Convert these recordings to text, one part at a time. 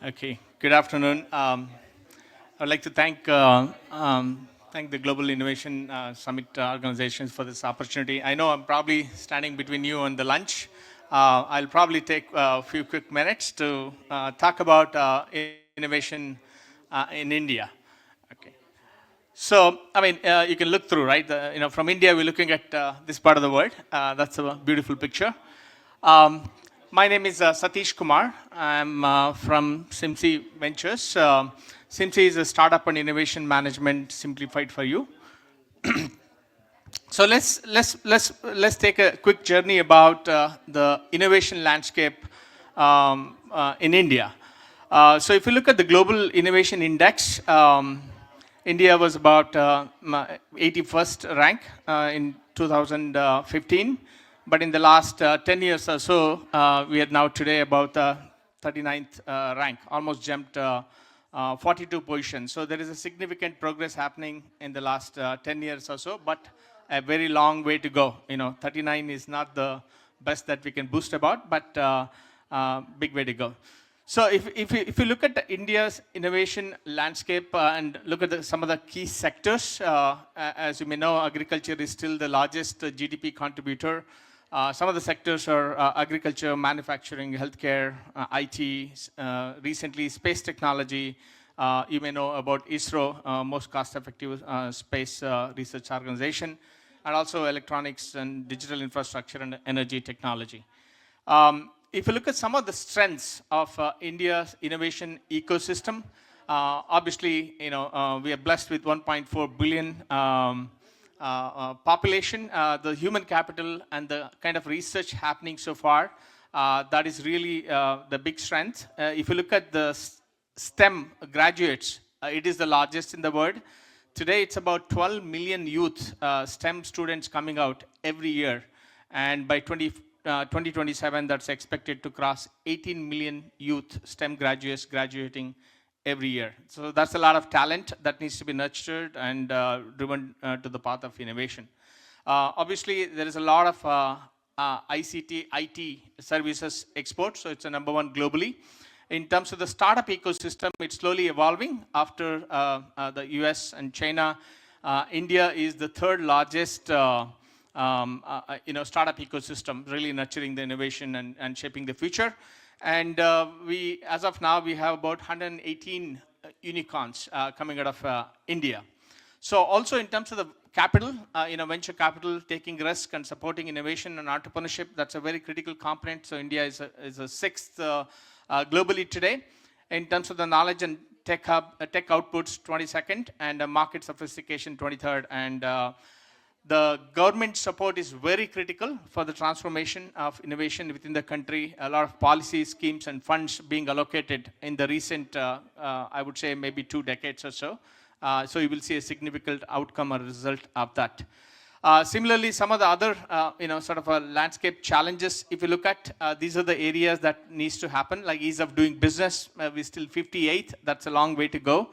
Okay, good afternoon. I'd like to thank the Global Innovation Summit organizations for this opportunity. I know I'm probably standing between you and the lunch. I'll probably take a few quick minutes to talk about innovation in India. Okay. So, I mean, you can look through, right? From India, we're looking at this part of the world. That's a beautiful picture. Um, my name is Satish Kumar. I'm from Simsy Ventures. Simsy is a startup and innovation management simplified for you. So let's take a quick journey about the innovation landscape in India. So if you look at the global innovation index, India was about 81st rank in 2015, but in the last 10 years or so, we are now today about 39th rank, almost jumped 42 positions. So there is a significant progress happening in the last 10 years or so, but a very long way to go. 39 is not the best that we can boast about, but big way to go. So if you look at India's innovation landscape and look at some of the key sectors, as you may know, agriculture is still the largest GDP contributor. Some of the sectors are agriculture, manufacturing, healthcare, IT, recently space technology. You may know about ISRO, most cost-effective space research organization, and also electronics and digital infrastructure and energy technology. If you look at some of the strengths of India's innovation ecosystem, obviously, we are blessed with 1.4 billion population. The human capital and the kind of research happening so far, that is really the big strength. If you look at the STEM graduates, it is the largest in the world. Today, it's about 12 million youth STEM students coming out every year. And by 2027, that's expected to cross 18 million youth STEM graduates graduating every year. So that's a lot of talent that needs to be nurtured and driven to the path of innovation. Obviously, there is a lot of ICT, IT services export, so it's a number one globally. In terms of the startup ecosystem, it's slowly evolving after the US and China. India is the third largest startup ecosystem, really nurturing the innovation and shaping the future. And as of now, we have about 118 unicorns coming out of India. So also in terms of the capital, venture capital, taking risk and supporting innovation and entrepreneurship, that's a very critical component. So India is a sixth globally today. In terms of the knowledge and tech outputs, 22nd, and market sophistication, 23rd. And the government support is very critical for the transformation of innovation within the country. A lot of policy schemes and funds being allocated in the recent, I would say, maybe 2 decades or so. So you will see a significant outcome or result of that. Similarly, some of the other, landscape challenges, if you look at, these are the areas that needs to happen, like ease of doing business. We're still 58th. That's a long way to go.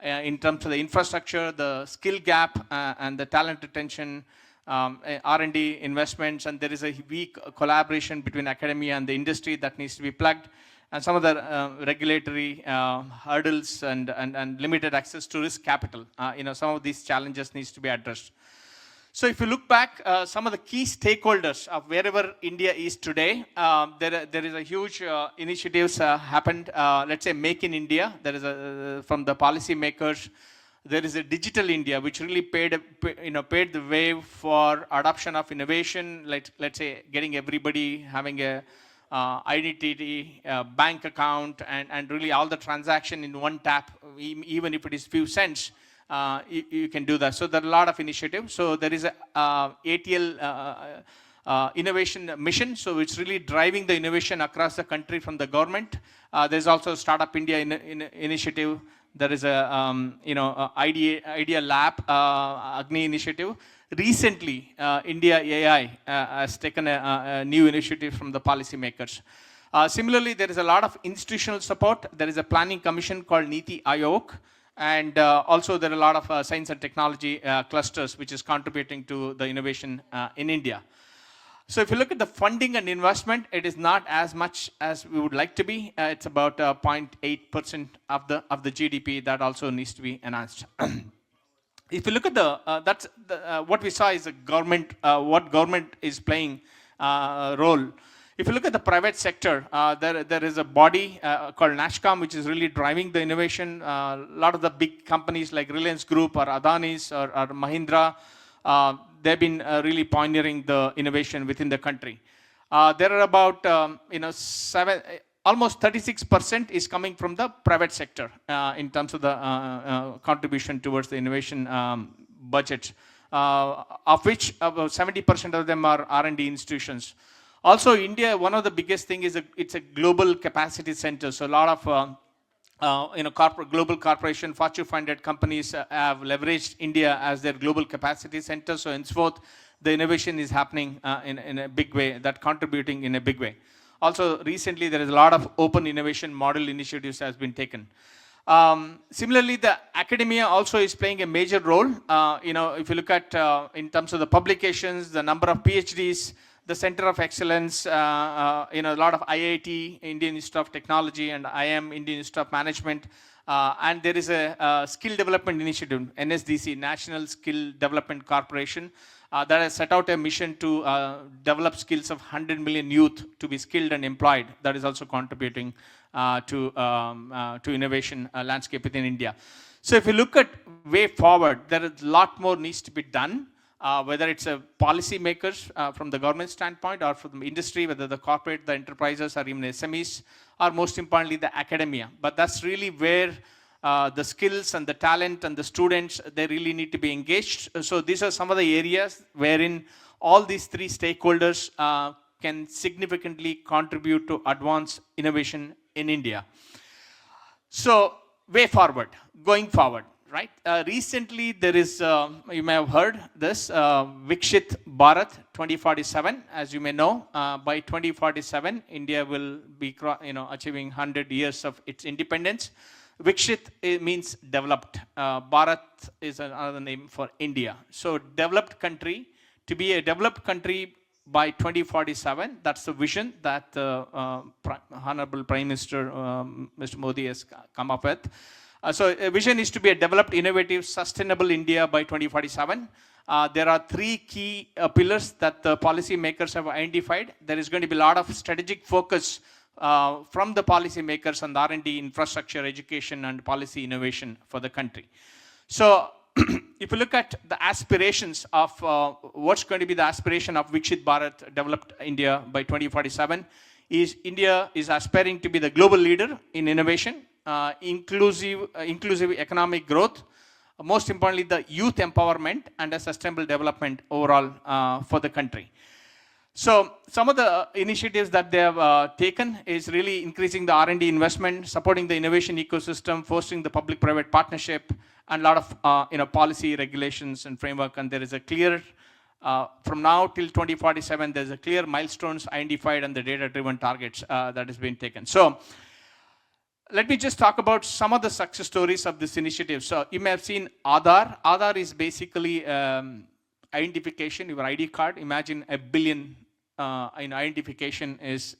In terms of the infrastructure, the skill gap, and the talent retention, R&D investments, and there is a weak collaboration between academia and the industry that needs to be plugged, and some of the regulatory hurdles and limited access to risk capital. Some of these challenges needs to be addressed. So if you look back, some of the key stakeholders of wherever India is today, there is a huge initiatives happened. Let's say Make in India. There is from the policy makers. There is a Digital India, which really paved the way for adoption of innovation. Let's say getting everybody having a identity, bank account, and really all the transaction in one tap, even if it is few cents. You can do that. So there are a lot of initiatives. So there is a ATL innovation mission. So it's really driving the innovation across the country from the government. There's also Startup India initiative. There is a Idea Lab, Agni initiative. Recently, India AI has taken a new initiative from the policymakers. Similarly, there is a lot of institutional support. There is a planning commission called Niti Aayog. And also there are a lot of science and technology clusters which is contributing to the innovation in India. So if you look at the funding and investment, it is not as much as we would like to be. It's about 0.8% of the GDP. That also needs to be enhanced. If you look at what we saw is a government, what government is playing role. If you look at the private sector, there is a body called NASSCOM, which is really driving the innovation. A lot of the big companies like Reliance Group or Adani's or Mahindra, they've been really pioneering the innovation within the country. There are about almost 36% is coming from the private sector in terms of the contribution towards the innovation budget, of which about 70% of them are R&D institutions. Also, India, one of the biggest thing is it's a global capacity center. So a lot of global corporation, Fortune 500 companies have leveraged India as their global capacity center. So henceforth, the innovation is happening in a big way, that contributing in a big way. Also, recently there is a lot of open innovation model initiatives has been taken. Similarly, the academia also is playing a major role. If you look at in terms of the publications, the number of PhDs, the Center of Excellence, a lot of IIT, Indian Institute of Technology, and IM, Indian Institute of Management. And there is a skill development initiative, NSDC, National Skill Development Corporation, that has set out a mission to develop skills of 100 million youth to be skilled and employed. That is also contributing to innovation landscape within India. So if you look at way forward, there is a lot more needs to be done. Whether it's a policy makers from the government standpoint or from the industry, whether the corporate, the enterprises, or even SMEs, or most importantly, the academia. But that's really where the skills and the talent and the students, they really need to be engaged. So these are some of the areas wherein all these three stakeholders can significantly contribute to advance innovation in India. So way forward, going forward. Right. Recently, there is, you may have heard this, Viksit Bharat 2047. As you may know, by 2047, India will be achieving 100 years of its independence. Viksit means developed. Bharat is another name for India. So developed country, to be a developed country by 2047, that's the vision that Honorable Prime Minister Mr. Modi has come up with. So a vision is to be a developed, innovative, sustainable India by 2047. There are three key pillars that the policy makers have identified. There is going to be a lot of strategic focus from the policy makers on the R&D, infrastructure, education, and policy innovation for the country. So if you look at the aspirations of what's going to be the aspiration of Viksit Bharat, developed India by 2047, is India is aspiring to be the global leader in innovation, inclusive economic growth, most importantly the youth empowerment and a sustainable development overall for the country. So some of the initiatives that they have taken is really increasing the R&D investment, supporting the innovation ecosystem, fostering the public-private partnership, and a lot of policy regulations and framework. And there is a clear, from now till 2047, there's a clear milestones identified and the data-driven targets that has been taken. So let me just talk about some of the success stories of this initiative. So you may have seen Aadhaar. Aadhaar is basically identification, your ID card. Imagine 1 billion identification is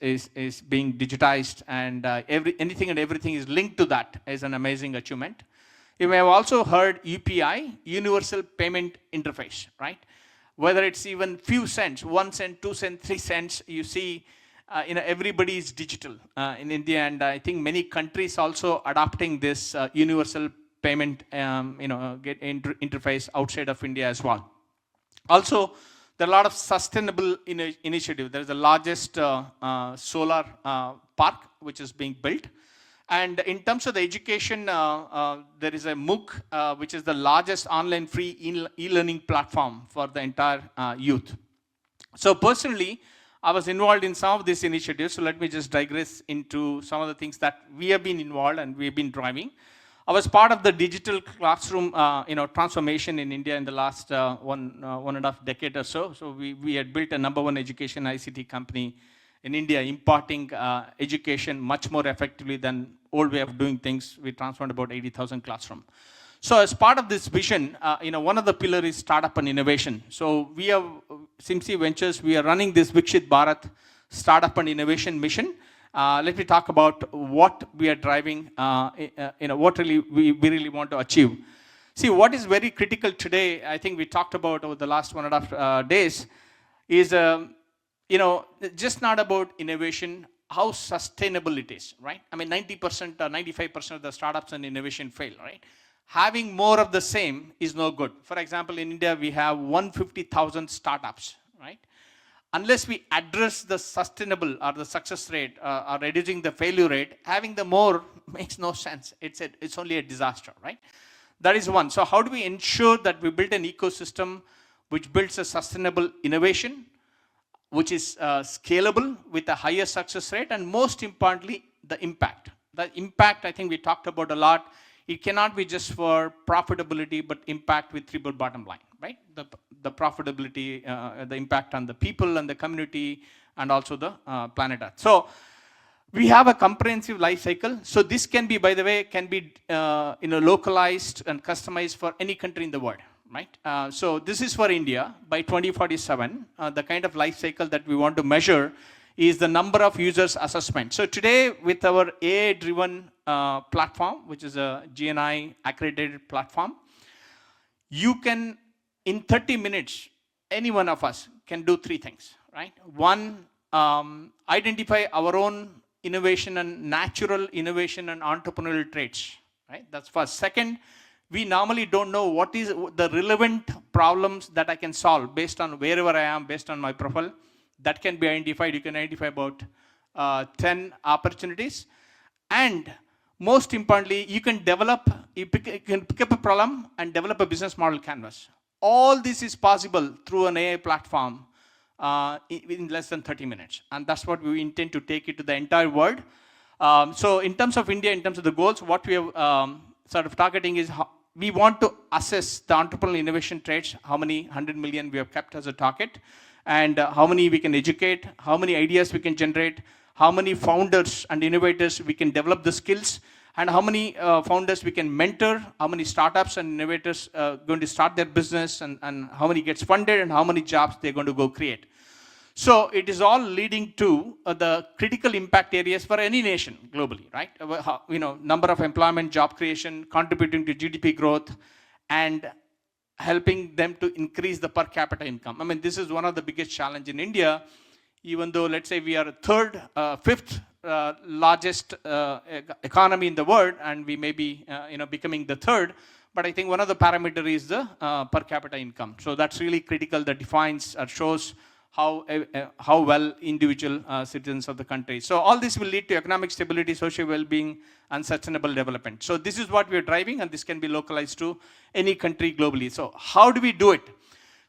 being digitized, and anything and everything is linked to that is an amazing achievement. You may have also heard UPI, Universal Payment Interface, right? Whether it's even few cents, 1 cent, 2 cents, 3 cents, you see everybody is digital in India, and I think many countries also adopting this universal payment interface outside of India as well. Also, there are a lot of sustainable initiatives. There is the largest solar park which is being built. And in terms of the education, there is a MOOC, which is the largest online free e-learning platform for the entire youth. So personally, I was involved in some of these initiatives. So let me just digress into some of the things that we have been involved and we have been driving. I was part of the digital classroom transformation in India in the last one and a half decade or so. So we had built a #1 education ICT company in India, imparting education much more effectively than old way of doing things. We transformed about 80,000 classrooms. So as part of this vision, one of the pillars is startup and innovation. So we have Simsy Ventures, we are running this Vikshit Bharat startup and innovation mission. Let me talk about what we are driving, what really we really want to achieve. See, what is very critical today, I think we talked about over the last 1.5 days, is just not about innovation, how sustainable it is, right? I mean, 90% or 95% of the startups and innovation fail, right? Having more of the same is no good. For example, in India, we have 150,000 startups, right? Unless we address the sustainable or the success rate or reducing the failure rate, having the more makes no sense. It's only a disaster, right? That is one. So how do we ensure that we build an ecosystem which builds a sustainable innovation, which is scalable with a higher success rate, and most importantly, the impact. The impact, I think we talked about a lot. It cannot be just for profitability, but impact with triple bottom line, right? The profitability, the impact on the people and the community, and also the planet Earth. So we have a comprehensive life cycle. So this can be, by the way, localized and customized for any country in the world, right? So this is for India. By 2047, the kind of life cycle that we want to measure is the number of users assessment. So today, with our AI-driven platform, which is a GNI accredited platform, you can, in 30 minutes, any one of us can do 3 things, right? One, identify our own innovation and natural innovation and entrepreneurial traits, right? That's first. Second, we normally don't know what is the relevant problems that I can solve based on wherever I am, based on my profile. That can be identified. You can identify about 10 opportunities. And most importantly, you can pick up a problem and develop a business model canvas. All this is possible through an AI platform in less than 30 minutes. And that's what we intend to take it to the entire world. So in terms of India, in terms of the goals, what we have sort of targeting is we want to assess the entrepreneurial innovation traits, how many 100 million we have kept as a target, and how many we can educate, how many ideas we can generate, how many founders and innovators we can develop the skills, and how many founders we can mentor, how many startups and innovators going to start their business, and how many gets funded, and how many jobs they're going to go create. So it is all leading to the critical impact areas for any nation globally, right? Number of employment, job creation, contributing to GDP growth, and helping them to increase the per capita income. I mean, this is one of the biggest challenge in India, even though, let's say, we are fifth largest economy in the world, and we may be becoming the third. But I think one of the parameters is the per capita income. So that's really critical. That defines or shows how well individual citizens of the country. So all this will lead to economic stability, social well-being, and sustainable development. So this is what we are driving, and this can be localized to any country globally. So how do we do it?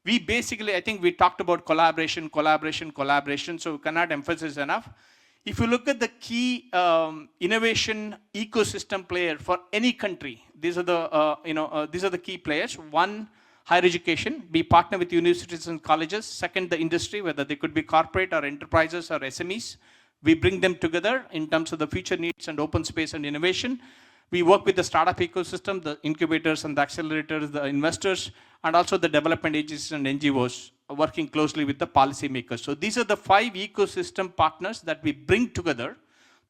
We basically, I think we talked about collaboration, so we cannot emphasize enough. If you look at the key innovation ecosystem player for any country, these are the key players. One, higher education. We partner with universities and colleges. Second, the industry, whether they could be corporate or enterprises or SMEs. We bring them together in terms of the future needs and open space and innovation. We work with the startup ecosystem, the incubators and the accelerators, the investors, and also the development agencies and NGOs, working closely with the policymakers. So these are the 5 ecosystem partners that we bring together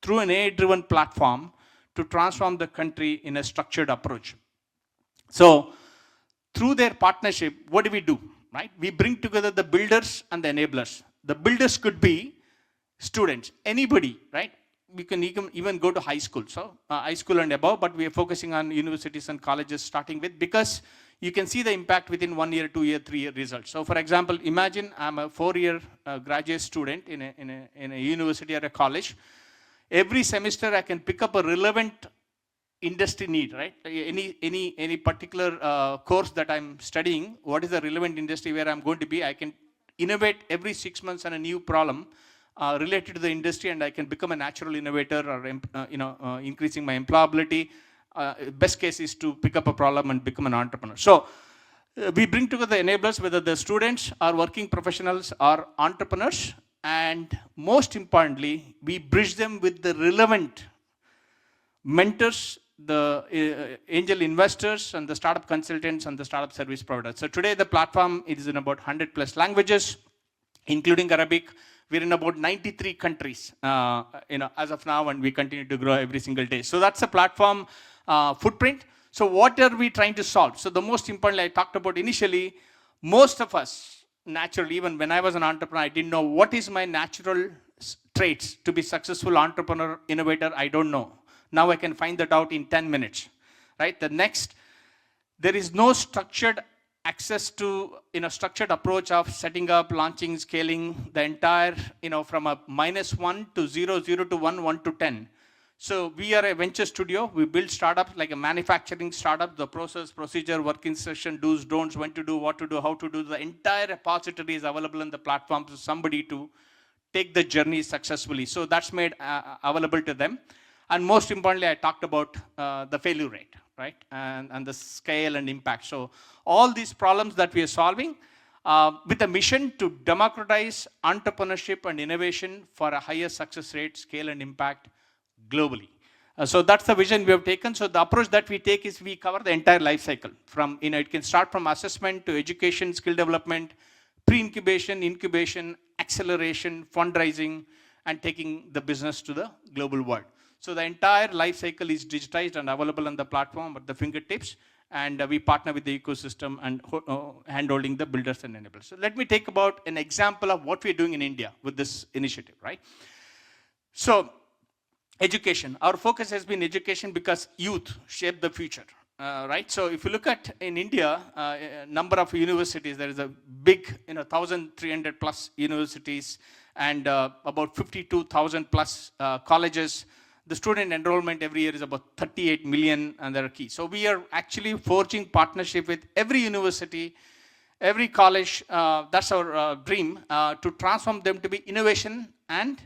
through an AI-driven platform to transform the country in a structured approach. So through their partnership, what do? Right? We bring together the builders and the enablers. The builders could be students, anybody, right? We can even go to high school, so high school and above, but we are focusing on universities and colleges starting with, because you can see the impact within 1 year, 2 year, 3 year results. So for example, imagine I'm a 4-year graduate student in a university or a college. Every semester I can pick up a relevant industry need, right? Any particular course that I'm studying, what is the relevant industry where I'm going to be? I can innovate every 6 months on a new problem related to the industry, and I can become a natural innovator, or increasing my employability. Best case is to pick up a problem and become an entrepreneur. So we bring together enablers, whether the students are working professionals or entrepreneurs, and most importantly, we bridge them with the relevant mentors the angel investors, and the startup consultants, and the startup service providers. So today the platform is in about 100 plus languages, including Arabic. We're in about 93 countries, as of now, and we continue to grow every single day. So that's a platform footprint. So what are we trying to solve? So the most importantly, I talked about initially, most of us, naturally, even when I was an entrepreneur, I didn't know what is my natural traits to be successful entrepreneur, innovator. I don't know. Now I can find that out in 10 minutes, right? The next, there is no structured access to, structured approach of setting up, launching, scaling the entire, from a -1 to 0, 0 to 1, 1 to 10. So we are a venture studio. We build startups like a manufacturing startup, the process, procedure, working session, do's, don'ts, when to do, what to do, how to do. The entire repository is available on the platform for somebody to take the journey successfully. So that's made available to them. And most importantly, I talked about the failure rate, right? And the scale and impact. So all these problems that we are solving with a mission to democratize entrepreneurship and innovation for a higher success rate, scale and impact globally. So that's the vision we have taken. So the approach that we take is we cover the entire life cycle. From, it can start from assessment to education, skill development, pre-incubation, incubation, acceleration, fundraising, and taking the business to the global world. So the entire life cycle is digitized and available on the platform at the fingertips. And we partner with the ecosystem and hand-holding the builders and enablers. So let me take about an example of what we're doing in India with this initiative, right? So education. Our focus has been education because youth shape the future, right? So if you look at in India, number of universities, there is a big, 1,300 plus universities and about 52,000 plus colleges. The student enrollment every year is about 38 million, and there are key. So we are actually forging partnership with every university, every college. That's our dream, to transform them to be innovation and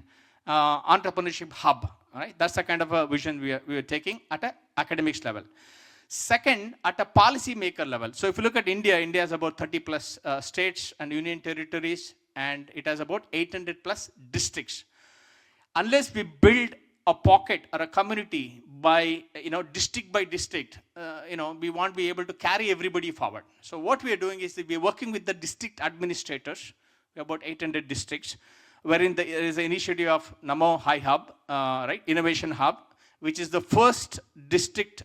entrepreneurship hub. Right? That's the kind of a vision we are taking at an academics level. Second, at a policy maker level. So if you look at India, India has about 30 plus states and union territories, and it has about 800 plus districts. Unless we build a pocket or a community by, district by district, we won't be able to carry everybody forward. So what we are doing is that we are working with the district administrators. We have about 800 districts, wherein there is an initiative of Namo High Hub, right, Innovation Hub, which is the first district,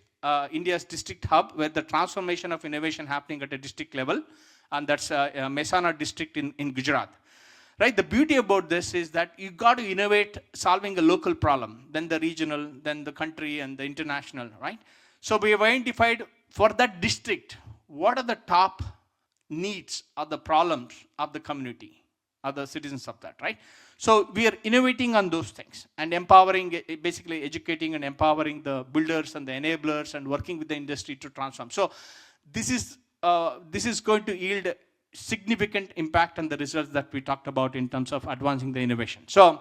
India's district hub, where the transformation of innovation happening at a district level, and that's Mehsana district in Gujarat. Right, the beauty about this is that you got to innovate solving a local problem, then the regional, then the country, and the international, right? So we have identified for that district, what are the top needs or the problems of the community, of the citizens of that, right? So we are innovating on those things and empowering, basically educating and empowering the builders and the enablers and working with the industry to transform. So this is going to yield significant impact on the results that we talked about in terms of advancing the innovation. So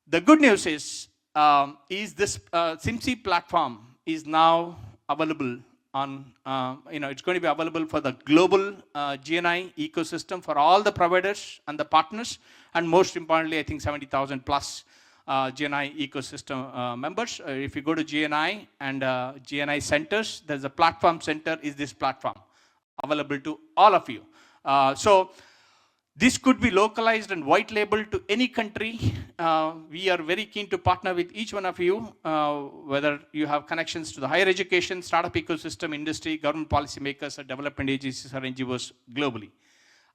the good news is this Simsy platform is now available on, it's going to be available for the global GNI ecosystem for all the providers and the partners, and most importantly, I think 70,000 plus GNI ecosystem members. If you go to GNI and GNI centers, there's a platform center, is this platform available to all of you. So this could be localized and white labeled to any country. We are very keen to partner with each one of you, whether you have connections to the higher education, startup ecosystem, industry, government policymakers, or development agencies or NGOs globally.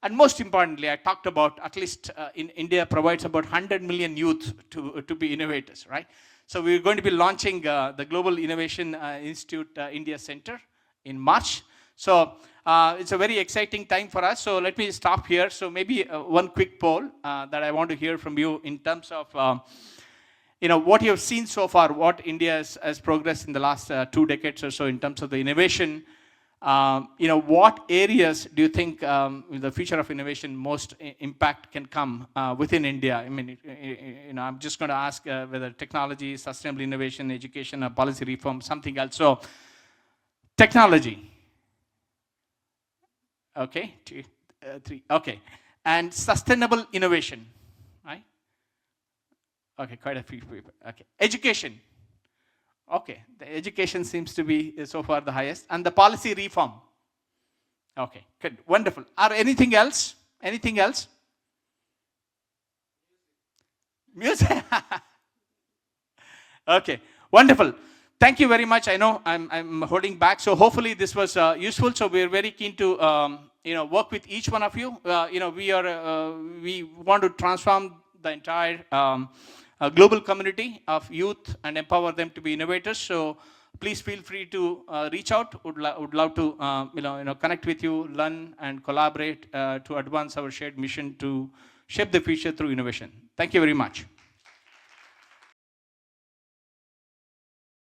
And most importantly, I talked about, at least in India, provides about 100 million youth to be innovators, right? So we're going to be launching the Global Innovation Institute India Center in March. So it's a very exciting time for us. So let me stop here. So maybe one quick poll that I want to hear from you in terms of, what you have seen so far, what India has progressed in the last 2 decades or so in terms of the innovation. What areas do you think the future of innovation most impact can come within India? I mean, I'm just going to ask whether technology, sustainable innovation, education, or policy reform, something else. So technology. Okay, 2, 3, okay. And sustainable innovation, right? Okay, quite a few people. Okay, education. Okay, the education seems to be so far the highest. And the policy reform. Okay, good, wonderful. Are anything else? Anything else? Music. Okay, wonderful. Thank you very much. I know I'm holding back, so hopefully this was useful. So we're very keen to work with each one of you. We want to transform the entire global community of youth and empower them to be innovators. So please feel free to reach out. Would love to connect with you, learn and collaborate to advance our shared mission to shape the future through innovation. Thank you very much.